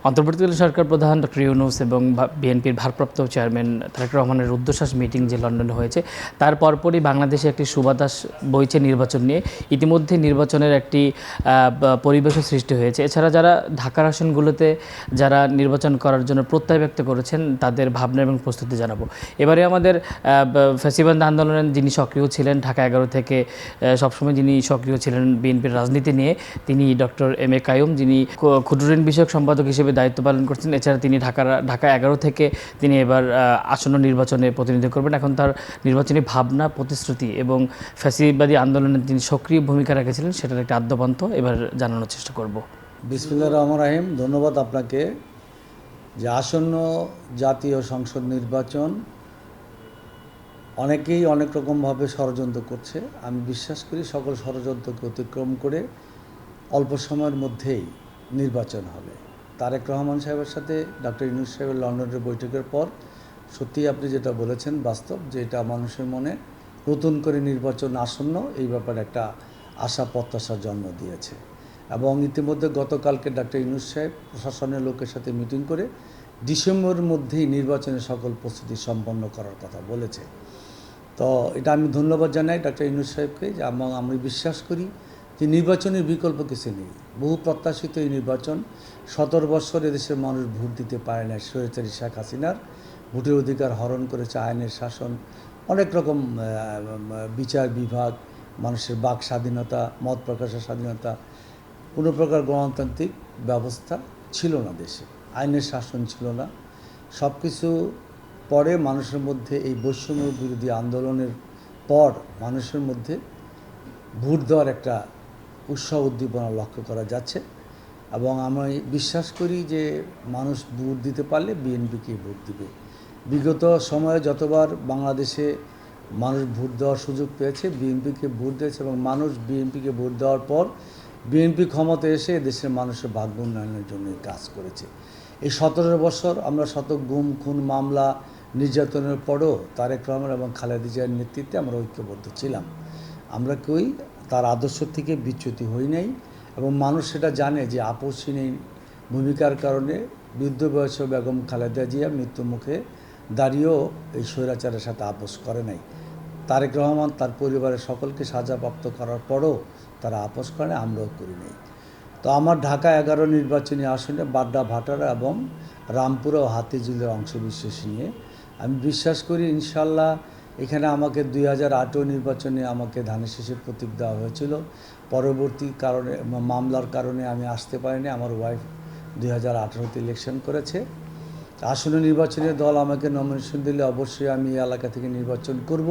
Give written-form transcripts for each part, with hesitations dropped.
অন্তর্বর্তীকালীন সরকার প্রধান ডক্টর ইউনূস এবং বিএনপির ভারপ্রাপ্ত চেয়ারম্যান তারেক রহমানের রুদ্ধশ্বাস মিটিং যে লন্ডনে হয়েছে, তার পরপরই বাংলাদেশে একটি সুবাতাস বইছে নির্বাচন নিয়ে। ইতিমধ্যে নির্বাচনের একটি পরিবেশও সৃষ্টি হয়েছে। এছাড়া যারা ঢাকার আসনগুলোতে যারা নির্বাচন করার জন্য প্রত্যয় ব্যক্ত করেছেন, তাদের ভাবনা এবং প্রস্তুতি জানাবো। এবারে আমাদের ফ্যাসিবাদ আন্দোলনের যিনি সক্রিয় ছিলেন ঢাকা 11 থেকে, সবসময় যিনি সক্রিয় ছিলেন বিএনপির রাজনীতি নিয়ে, তিনি ডক্টর এম এ কাইয়ুম, যিনি ক্ষুদ্র ঋণ বিষয়ক সম্পাদক হিসেবে দায়িত্ব পালন করছেন। এছাড়া তিনি ঢাকা 11 থেকে তিনি এবার আসন্ন নির্বাচনে প্রতিনিধিত্ব করবেন। এখন তার নির্বাচনী ভাবনা, প্রতিশ্রুতি এবং ফ্যাসিবাদী আন্দোলনে তিনি সক্রিয় ভূমিকা রেখেছিলেন সেটার একটা আদ্যপান্ত এবার জানানোর চেষ্টা করব। বিসমিল্লাহির রহমানির রহিম। ধন্যবাদ আপনাকে। যে আসন্ন জাতীয় সংসদ নির্বাচন অনেকেই অনেক রকমভাবে ষড়যন্ত্র করছে। আমি বিশ্বাস করি সকল ষড়যন্ত্রকে অতিক্রম করে অল্প সময়ের মধ্যেই নির্বাচন হবে। তারেক রহমান সাহেবের সাথে ডক্টর ইউনূস সাহেবের লন্ডনের বৈঠকের পর সত্যিই আপনি যেটা বলেছেন বাস্তব, যে এটা মানুষের মনে নতুন করে নির্বাচন আসন্ন এই ব্যাপারে একটা আশা প্রত্যাশার জন্ম দিয়েছে। এবং ইতিমধ্যে গতকালকে ডক্টর ইউনূস সাহেব প্রশাসনের লোকের সাথে মিটিং করে ডিসেম্বরের মধ্যেই নির্বাচনের সকল প্রস্তুতি সম্পন্ন করার কথা বলেছে। তো এটা আমি ধন্যবাদ জানাই ডক্টর ইউনূস সাহেবকে, যে আমি বিশ্বাস করি যে নির্বাচনের বিকল্প কিছু নেই। বহু প্রত্যাশিত এই নির্বাচন। 17 বছর এদেশের মানুষ ভোট দিতে পারে না। স্বৈরাচারী শেখ হাসিনার ভোটের অধিকার হরণ করেছে, আইনের শাসন, অনেক রকম বিচার বিভাগ, মানুষের বাক স্বাধীনতা, মত প্রকাশের স্বাধীনতা, কোনো প্রকার গণতান্ত্রিক ব্যবস্থা ছিল না দেশে, আইনের শাসন ছিল না। সব কিছু পরে মানুষের মধ্যে এই বৈষম্য বিরোধী আন্দোলনের পর মানুষের মধ্যে ভোট দেওয়ার একটা উৎসাহ উদ্দীপনা লক্ষ্য করা যাচ্ছে। এবং আমি বিশ্বাস করি যে মানুষ ভোট দিতে পারলে বিএনপিকে ভোট দিবে। বিগত সময়ে যতবার বাংলাদেশে মানুষ ভোট দেওয়ার সুযোগ পেয়েছে, বিএনপিকে ভোট দিয়েছে এবং মানুষ বিএনপিকে ভোট দেওয়ার পর বিএনপি ক্ষমতায় এসে দেশের মানুষের ভাগ্য উন্নয়নের জন্য কাজ করেছে। এই 17 বছর আমরা শত গুম খুন মামলা নির্যাতনের পরও তারেক রহমান এবং খালেদা জিয়ার নেতৃত্বে আমরা ঐক্যবদ্ধ ছিলাম। আমরা কেউই তার আদর্শ থেকে বিচ্যুতি হই নাই এবং মানুষ সেটা জানে যে আপসহীন এই ভূমিকার কারণে বৃদ্ধ বয়সে বেগম খালেদা জিয়া মৃত্যু মুখে দাঁড়িয়েও এই স্বৈরাচারের সাথে আপোষ করে নাই। তারেক রহমান তার পরিবারের সকলকে সাজাপ্রাপ্ত করার পরও তারা আপোষ করে না, আমরাও করি নাই। তো আমার ঢাকা 11 নির্বাচনী আসনে বাড্ডা ভাটারা এবং রামপুরা ও হাতিঝিলের অংশবিশেষ নিয়ে আমি বিশ্বাস করি ইনশাল্লাহ এখানে আমাকে 2008 নির্বাচনে আমাকে ধানের শীষের প্রতীক দেওয়া হয়েছিল। পরবর্তী কারণে মামলার কারণে আমি আসতে পারিনি। আমার ওয়াইফ 2018তে ইলেকশন করেছে। আসন্ন নির্বাচনে দল আমাকে নমিনেশন দিলে অবশ্যই আমি এই এলাকা থেকে নির্বাচন করব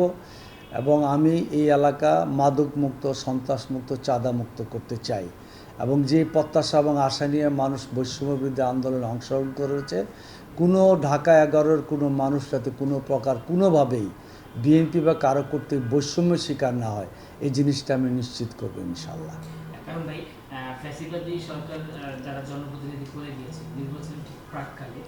এবং আমি এই এলাকা মাদকমুক্ত, সন্ত্রাসমুক্ত, চাঁদামুক্ত করতে চাই। এবং যে প্রত্যাশা এবং আশা নিয়ে মানুষ বৈষম্য বিরোধী আন্দোলনে অংশগ্রহণ করেছে, কোনো ঢাকা 11-র কোনো মানুষ যাতে কোনো প্রকার কোনোভাবেই বিএনপি বা কারো কর্তৃক বৈষম্যের শিকার না হয়, এই জিনিসটা আমি নিশ্চিত করবো ইনশাল্লাহ। কারণ ভাই, ফ্যাসিবাদী সরকার যারা জনপ্রতিনিধি করে দিয়েছে নির্বাচনের ঠিক প্রাককালে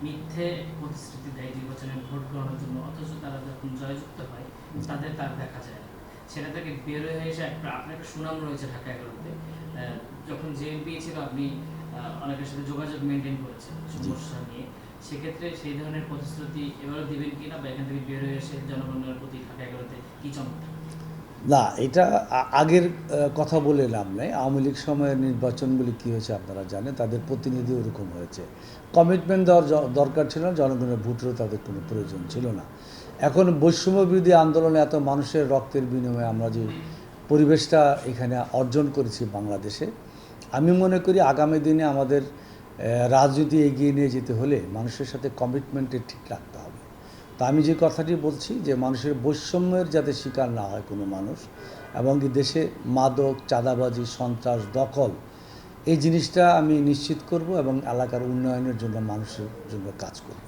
মিথ্যে প্রতিশ্রুতি দেয় নির্বাচনের ভোট গ্রহণের জন্য, অথচ তারা যখন জয়যুক্ত হয় তাদের তার দেখা যায় না। সেটা থেকে বের হয়ে এসে আপনার একটা সুনাম রয়েছে ঢাকা 11-তে। যখন জেএমপি ছিল আপনি অনেকের সাথে যোগাযোগ মেনটেন করেছেন সমস্যা নিয়ে। সেক্ষেত্রে সেই ধরনের প্রতিশ্রুতি এবারও দিবেন কিনা, বা এখান থেকে বের হয়ে এসে জনগণের প্রতি ঢাকা 11-তে কী চমৎকার? না, এটা আগের কথা বলে লাভ নেই। আওয়ামী লীগ সময়ের নির্বাচনগুলি কী হয়েছে আপনারা জানেন, তাদের প্রতিনিধি ওরকম হয়েছে। কমিটমেন্ট দেওয়ার দরকার ছিল না, জনগণের ভোটেরও তাদের কোনো প্রয়োজন ছিল না। এখন বৈষম্য বিরোধী আন্দোলনে এত মানুষের রক্তের বিনিময়ে আমরা যে পরিবেশটা এখানে অর্জন করেছি বাংলাদেশে, আমি মনে করি আগামী দিনে আমাদের রাজনীতি এগিয়ে নিয়ে যেতে হলে মানুষের সাথে কমিটমেন্টে ঠিক রাখতে হবে। তা আমি যে কথাটি বলছি যে মানুষের বৈষম্যের যাতে শিকার না হয় কোনো মানুষ, এবং কি দেশে মাদক, চাঁদাবাজি, সন্ত্রাস, দখল, এই জিনিসটা আমি নিশ্চিত করব এবং এলাকার উন্নয়নের জন্য মানুষের জন্য কাজ করব।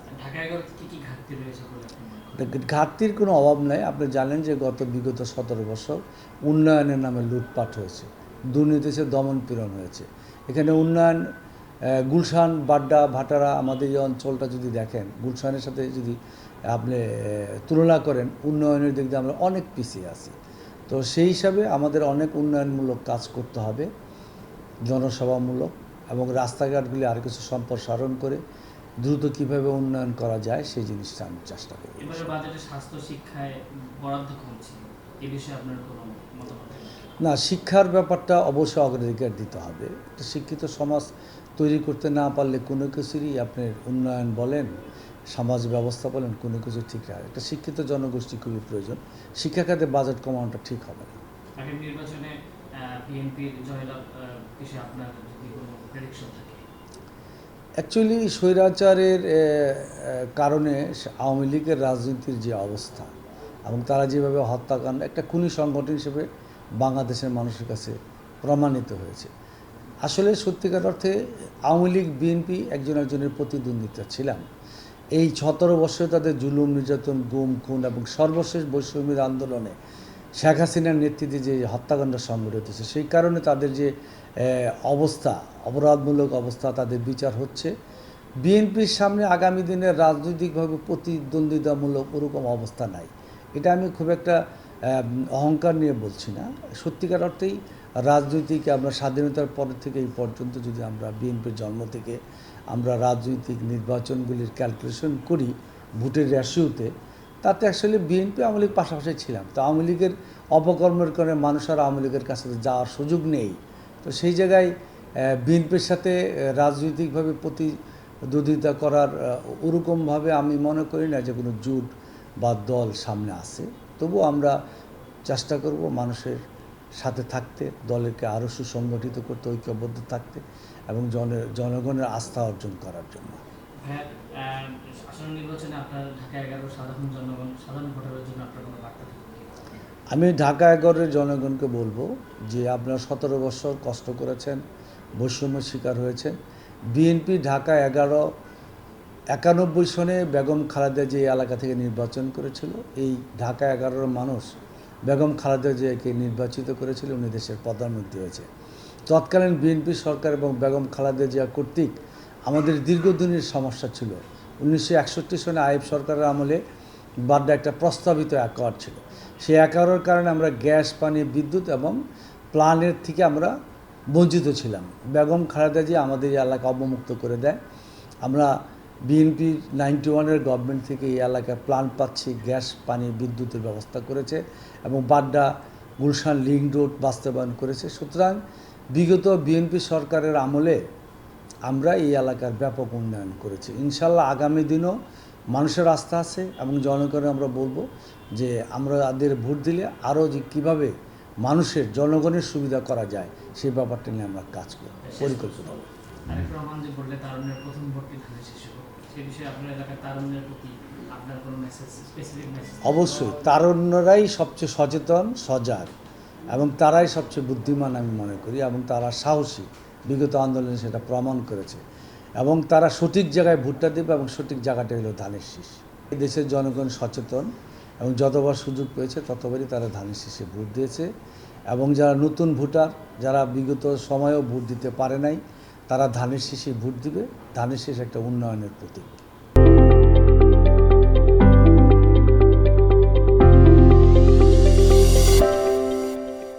ঘাটতির কোনো অভাব নাই। আপনি জানেন যে বিগত 17 বছর উন্নয়নের নামে লুটপাট হয়েছে, দুর্নীতিতে দমন পীড়ন হয়েছে। এখানে উন্নয়ন, গুলশান, বাড্ডা, ভাটারা, আমাদের এই অঞ্চলটা যদি দেখেন, গুলশানের সাথে যদি আপনি তুলনা করেন, উন্নয়নের দিক দিয়ে আমরা অনেক পিছিয়ে আছি। তো সেই হিসাবে আমাদের অনেক উন্নয়নমূলক কাজ করতে হবে, জনসভামূলক, এবং রাস্তাঘাটগুলি আর কিছু সম্প্রসারণ করে দ্রুত কীভাবে উন্নয়ন করা যায় সেই জিনিসটা আমি চেষ্টা করি। এবারে বাজেটে স্বাস্থ্য শিক্ষায় বরাদ্দ কম ছিল, এই বিষয়ে আপনার কোনো মতামত নেই? না, শিক্ষার ব্যাপারটা অবশ্যই অগ্রাধিকার দিতে হবে। একটা শিক্ষিত সমাজ তৈরি করতে না পারলে কোনো কিছুরই আপনার উন্নয়ন বলেন, সমাজ ব্যবস্থা বলেন, কোনো কিছু ঠিক হয়। একটা শিক্ষিত জনগোষ্ঠী খুবই প্রয়োজন। শিক্ষা খাতে বাজেট কমানোটা ঠিক হবে না। আগামী নির্বাচনে বিএনপির জয়লাভ বিষয়ে আপনার যদি কোনো প্রেডিকশন থাকে? অ্যাকচুয়ালি স্বৈরাচারের কারণে আওয়ামী লীগের রাজনীতির যে অবস্থা এবং তারা যেভাবে হত্যাকাণ্ড একটা খুনি সংগঠন হিসেবে বাংলাদেশের মানুষের কাছে প্রমাণিত হয়েছে। আসলে সত্যিকার অর্থে আওয়ামী লীগ বিএনপি একজনের প্রতিদ্বন্দ্বিতা ছিলাম। এই 17 বছরে তাদের জুলুম নির্যাতন, গুম খুন এবং সর্বশেষ বৈষম্যের আন্দোলনে শেখ হাসিনার নেতৃত্বে যে হত্যাকাণ্ড সংঘটিত হয়েছে, সেই কারণে তাদের যে অবস্থা, অপরাধমূলক অবস্থা, তাদের বিচার হচ্ছে। বিএনপির সামনে আগামী দিনে রাজনৈতিকভাবে প্রতিদ্বন্দ্বিতামূলক ওরকম অবস্থা নাই। এটা আমি খুব একটা অহংকার নিয়ে বলছি না। সত্যিকার অর্থেই রাজনৈতিক আমরা স্বাধীনতার পর থেকে এই পর্যন্ত যদি আমরা বিএনপির জন্ম থেকে আমরা রাজনৈতিক নির্বাচনগুলির ক্যালকুলেশন করি ভোটের রেশিওতে, তাতে আসলে বিএনপি আওয়ামী লীগ পাশাপাশি ছিলাম। তো আওয়ামী লীগের অপকর্মের কারণে মানুষ আর আওয়ামী লীগের কাছে যাওয়ার সুযোগ নেই। তো সেই জায়গায় বিএনপির সাথে রাজনৈতিকভাবে প্রতিদ্বন্দ্বিতা করার ওরকমভাবে আমি মনে করি না যে কোনো জোট বা দল সামনে আসে। তবুও আমরা চেষ্টা করব মানুষের সাথে থাকতে, দলকে আরও সুসংগঠিত করতে, ঐক্যবদ্ধ থাকতে এবং জনগণের আস্থা অর্জন করার জন্য। আসন্ন নির্বাচনে আপনার ঢাকা 11 সাধারণ ভোটারের জন্য আপনার কোনো বার্তা থাকবে? আমি ঢাকা 11-এর জনগণকে বলবো যে আপনারা 17 বছর কষ্ট করেছেন, বৈষম্যের শিকার হয়েছেন। বিএনপি ঢাকা 91 সনে বেগম খালেদা যে এলাকা থেকে নির্বাচন করেছিল, এই ঢাকা 11-এর মানুষ বেগম খালেদা জিয়াকে নির্বাচিত করেছিল, উনি দেশের প্রধানমন্ত্রী হয়েছে। তৎকালীন বিএনপি সরকার এবং বেগম খালেদা জিয়া কর্তৃক আমাদের দীর্ঘদিনের সমস্যা ছিল। 1961 সনে আইয়ুব সরকারের আমলে বাড্ডা একটা প্রস্তাবিত অ্যাকর্ড ছিল। সেই অ্যাকর্ডের কারণে আমরা গ্যাস, পানি, বিদ্যুৎ এবং প্ল্যানের থেকে আমরা বঞ্চিত ছিলাম। বেগম খালেদা জিয়া আমাদের এই এলাকা অবমুক্ত করে দেয়। আমরা বিএনপি 91-এর গভর্নমেন্ট থেকে এই এলাকায় প্ল্যান পাচ্ছি, গ্যাস, পানি, বিদ্যুতের ব্যবস্থা করেছে এবং বাড্ডা গুলশান লিংক রোড বাস্তবায়ন করেছে। সুতরাং বিগত বিএনপি সরকারের আমলে আমরা এই এলাকার ব্যাপক উন্নয়ন করেছি। ইনশাল্লাহ আগামী দিনও মানুষের আস্থা আছে এবং জনগণের আমরা বলবো যে আমাদের ভোট দিলে আরও যে কীভাবে মানুষের জনগণের সুবিধা করা যায় সেই ব্যাপারটা নিয়ে আমরা কাজ করব পরিকল্পিত। আরেক রহমান যে বললে তারুণ্যের প্রথম ভোটটি ধানের শীষে হোক, সেই বিষয়ে আপনার এলাকার তারুণ্যের প্রতি আপনার কোনো মেসেজ, স্পেসিফিক মেসেজ? অবশ্যই তারুণ্যরাই সবচেয়ে সচেতন, সজাগ এবং তারাই সবচেয়ে বুদ্ধিমান আমি মনে করি এবং তারা সাহসী। বিগত আন্দোলনে সেটা প্রমাণ করেছে এবং তারা সঠিক জায়গায় ভোটটা দেবে এবং সঠিক জায়গাটা হলো ধানের শীষ। এই দেশের জনগণ সচেতন এবং যতবার সুযোগ পেয়েছে ততবারই তারা ধানের শীষে ভোট দিয়েছে এবং যারা নতুন ভোটার, যারা বিগত সময়েও ভোট দিতে পারে নাই, তারা ধানের শীষে ভোট দিবে। ধানের শীষ একটা উন্নয়নের প্রতীক।